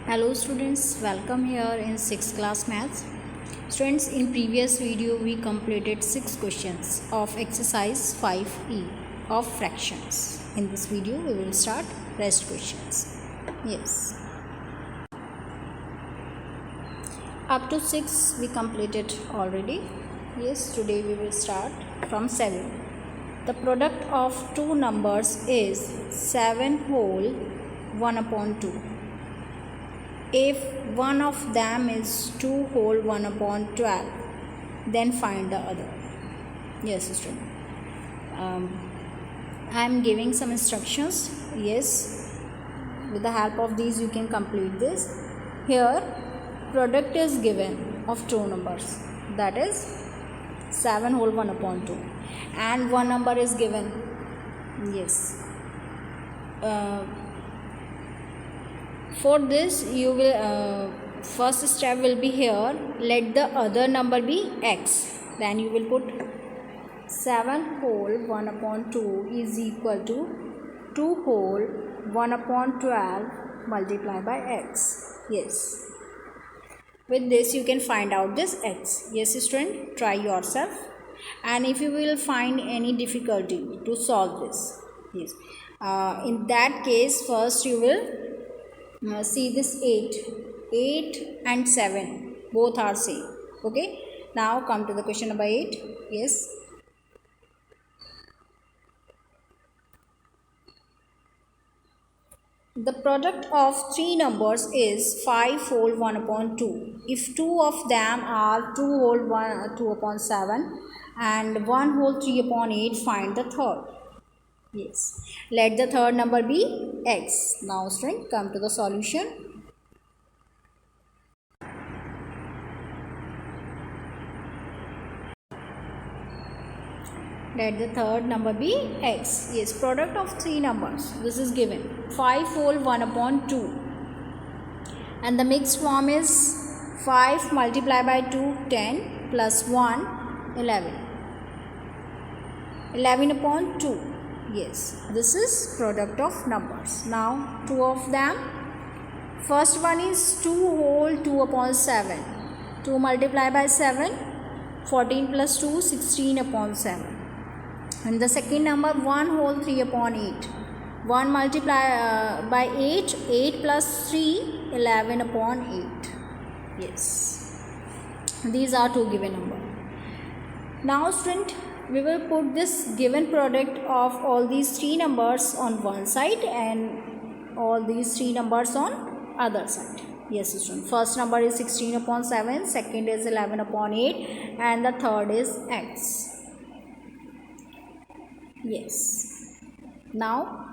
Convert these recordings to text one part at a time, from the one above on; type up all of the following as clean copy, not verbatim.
Hello students, welcome here in 6th class maths. Students, in previous video we completed 6 questions of exercise 5e of fractions. In this video we will start rest questions. Yes. Up to 6 we completed already. Yes, today we will start from 7. The product of two numbers is 7 whole 1 upon 2. If one of them is 2 whole 1 upon 12, then find the other. Yes, student. I am giving some instructions. Yes, with the help of these you can complete this. Here, product is given of two numbers, that is 7 whole 1 upon 2, and one number is given. Yes. For this you will first step will be here, let the other number be x, then you will put 7 whole 1 upon 2 is equal to 2 whole 1 upon 12 multiplied by x. Yes, with this you can find out this x. Yes student, try yourself, and if you will find any difficulty to solve this, yes, in that case first you will see this 8 and 7 both are same. Okay, now come to the question number 8. Yes, the product of three numbers is 5 whole 1 upon 2. If two of them are 2 whole 2 upon 7 and 1 whole 3 upon 8, find the third. Yes, let the third number be x. Now student, come to the solution. Let the third number be x. Yes, product of three numbers. This is given 5 whole 1 upon 2. And the mixed form is 5 multiplied by 2, 10 plus 1, 11. 11 upon 2. Yes, this is product of numbers. Now, two of them. First one is 2 whole 2 upon 7. 2 multiplied by 7, 14 plus 2, 16 upon 7. And the second number 1 whole 3 upon 8. 1 multiplied by 8, 8 plus 3, 11 upon 8. Yes, these are two given numbers. Now student, we will put this given product of all these three numbers on one side and all these three numbers on other side. Yes student, first number is 16 upon 7, second is 11 upon 8, and the third is x. Yes, now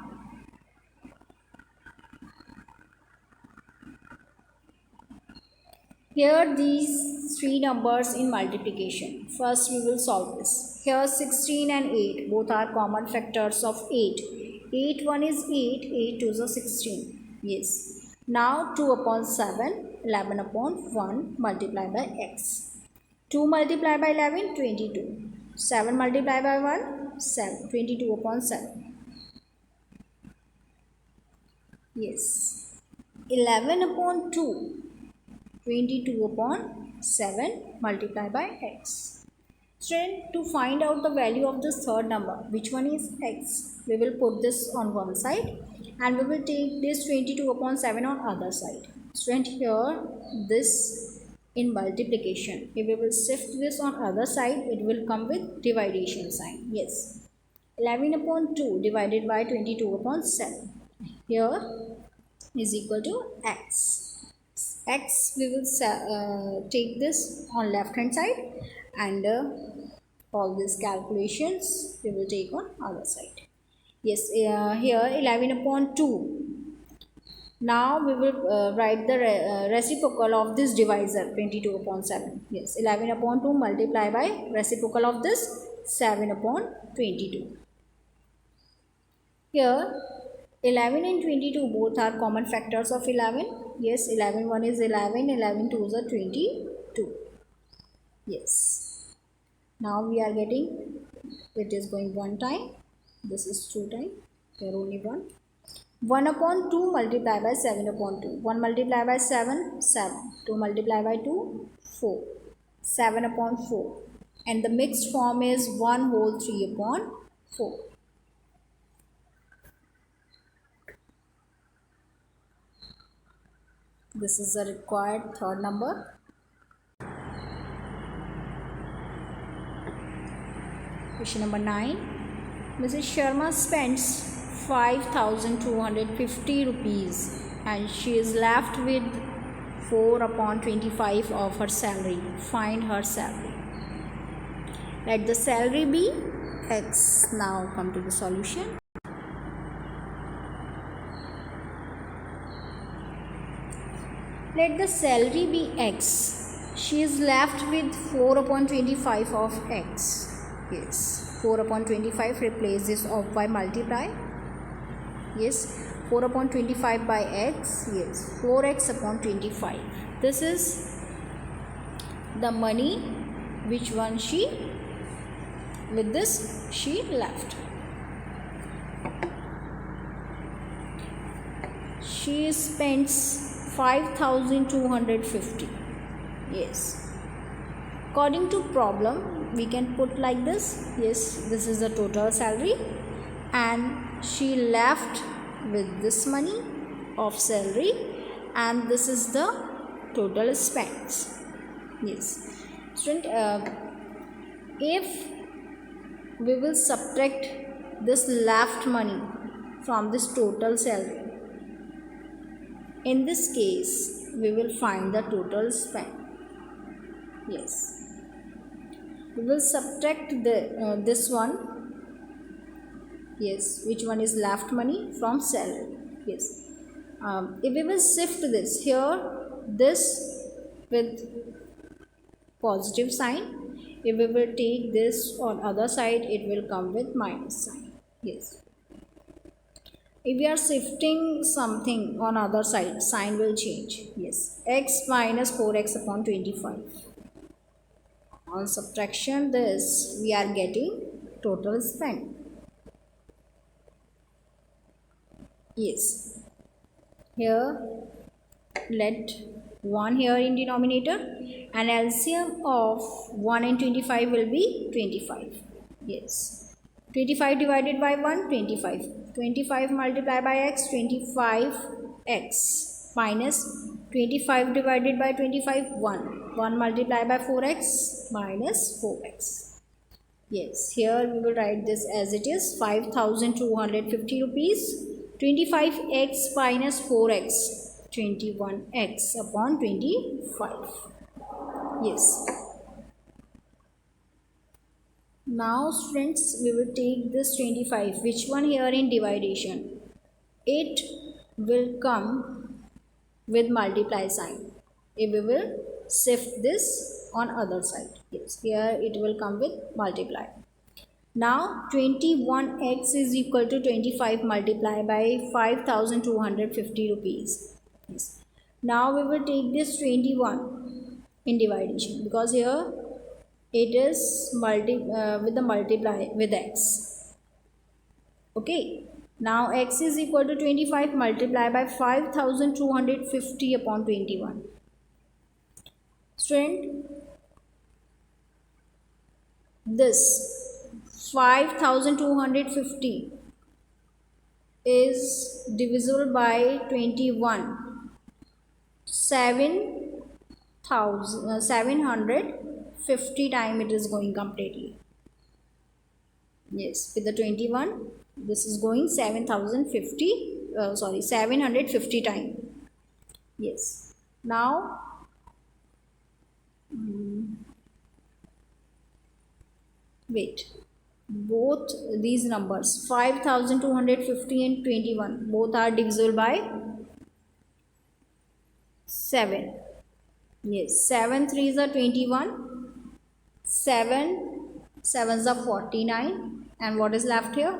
here these three numbers in multiplication. First we will solve this. Here 16 and 8 both are common factors of 8. 8 1 is 8, 8 2 is 16. Yes. Now 2 upon 7, 11 upon 1 multiplied by x. 2 multiplied by 11, 22. 7 multiplied by 1, 7. 22 upon 7. Yes. 11 upon 2. 22 upon 7 multiplied by x. Student, to find out the value of this third number, which one is x, we will put this on one side and we will take this 22 upon 7 on other side. Student, here this in multiplication, if we will shift this on other side, it will come with division sign. Yes, 11 upon 2 divided by 22 upon 7 here is equal to x. X we will take this on left hand side and all these calculations we will take on other side. Yes, here 11 upon 2. Now we will write the reciprocal of this divisor 22 upon 7. Yes, 11 upon 2 multiply by reciprocal of this 7 upon 22. Here 11 and 22 both are common factors of 11. Yes, 11 1 is 11, 11 2 is 22. Yes. Now we are getting, it is going one time. This is two time. Here only one. 1 upon 2 multiply by 7 upon 2. 1 multiply by 7, 7. 2 multiply by 2, 4. 7 upon 4. And the mixed form is 1 whole 3 upon 4. This is the required third number. Question number 9. Mrs. Sharma spends 5,250 rupees and she is left with 4 upon 25 of her salary. Find her salary. Let the salary be X. Now come to the solution. Let the salary be X. She is left with 4 upon 25 of X. Yes, 4 upon 25 replace this of by multiply. Yes, 4 upon 25 by X. Yes, 4X upon 25. This is the money which one she, with this she left. She spends 5,250. Yes. According to problem, we can put like this. Yes, this is the total salary and she left with this money of salary and this is the total spends. Yes. Student, if we will subtract this left money from this total salary, in this case, we will find the total spend. Yes. We will subtract this one. Yes. Which one is left money from salary? Yes. If we will shift this here, this with positive sign. If we will take this on other side, it will come with minus sign. Yes. If we are shifting something on other side, sign will change. Yes, x minus 4x upon 25. On subtraction this, we are getting total spend. Yes, here let 1 here in denominator and LCM of 1 and 25 will be 25. Yes, 25 divided by 1, 25. 25 multiplied by x, 25x minus 25 divided by 25, 1. 1 multiplied by 4x minus 4x. Yes, here we will write this as it is, 5,250 rupees. 25x minus 4x, 21x upon 25. Yes. Now students, we will take this 25, which one here in division? It will come with multiply sign. If we will shift this on other side. Yes, here it will come with multiply. Now 21x is equal to 25 multiplied by 5,250 rupees. Yes. Now we will take this 21 in division because here it is with the multiply with x. Okay. Now x is equal to 25 multiplied by 5,250 upon 21. Student, this 5,250 is divisible by 21. 750 times it is going completely. Yes, with the 21, this is going 750 times. Yes. Now, wait. Both these numbers 5,250 and 21 both are divisible by 7. Yes, 7 3s are 21, 7 7s are 49, and what is left here?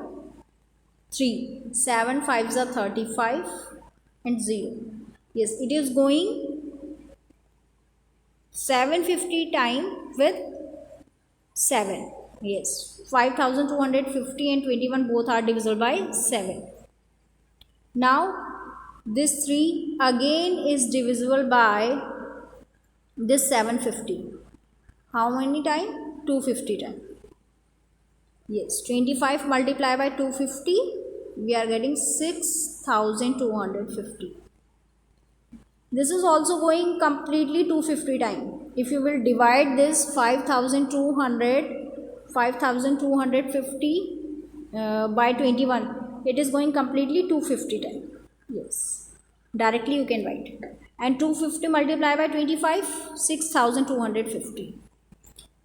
3. 7 5s are 35 and 0. Yes, it is going 750 times with 7. Yes, 5,250 and 21 both are divisible by 7. Now this 3 again is divisible by this 750. How many time? 250 time. Yes, 25 multiplied by 250, we are getting 6250. This is also going completely 250 time. If you will divide this 5250 by 21, it is going completely 250 time. Yes, directly you can write. And 250 multiplied by 25, 6250.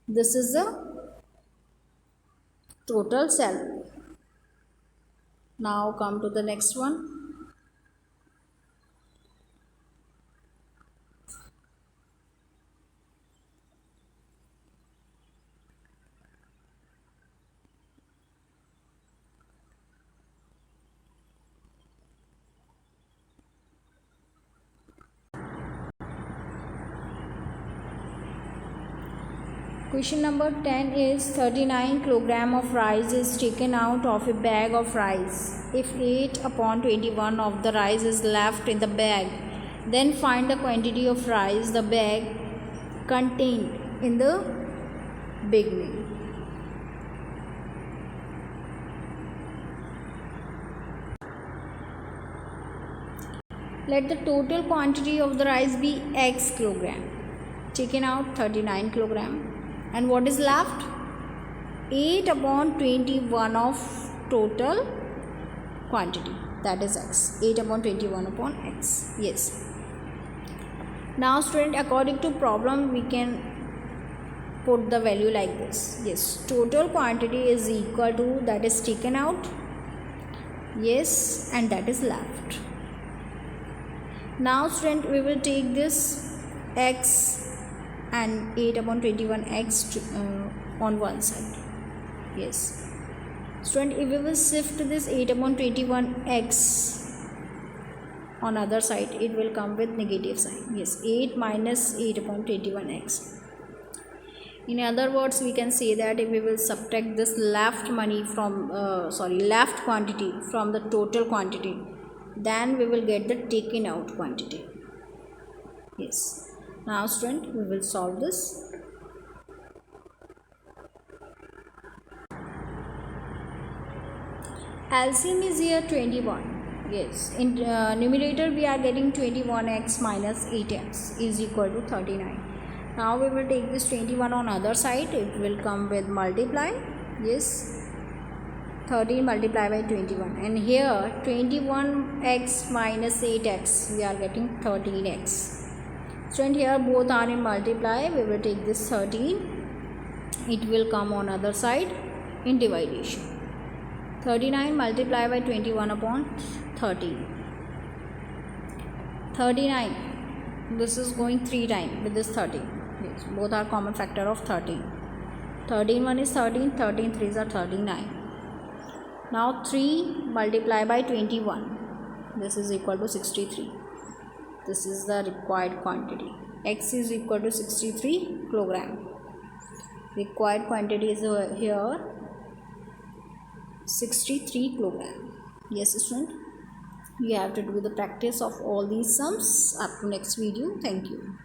This is the total salary. Now come to the next one. Question number 10 is 39 kg of rice is taken out of a bag of rice. If 8/21 of the rice is left in the bag, then find the quantity of rice the bag contained in the beginning. Let the total quantity of the rice be x kilogram. Taken out 39 kilogram. And what is left? 8/21 of total quantity, that is x. 8/21 upon x. Yes. Now student, according to problem we can put the value like this. Yes, total quantity is equal to, that is taken out, yes, and that is left. Now student, we will take this x and 8/21x on one side. Yes student, if we will shift this 8/21x on other side, it will come with negative sign. Yes, 8 minus 8/21x. In other words, we can say that if we will subtract this left money from left quantity from the total quantity, then we will get the taken out quantity. Yes. Now student, we will solve this. LCM is here 21. Yes, in numerator we are getting 21x minus 8x is equal to 39. Now we will take this 21 on other side, it will come with multiply. Yes, 13 multiplied by 21, and here 21x minus 8x, we are getting 13x. So and here both are in multiply, we will take this 13, it will come on other side in division. 39 multiplied by 21 upon 13. 39, this is going 3 times with this 13. Yes, both are common factor of 13. 13 1 is 13, 13 3s are 39. Now 3 multiplied by 21, this is equal to 63. This is the required quantity. X is equal to 63 kilogram. Required quantity is here 63 kilogram. Yes student, you have to do the practice of all these sums. Up to next video. Thank you.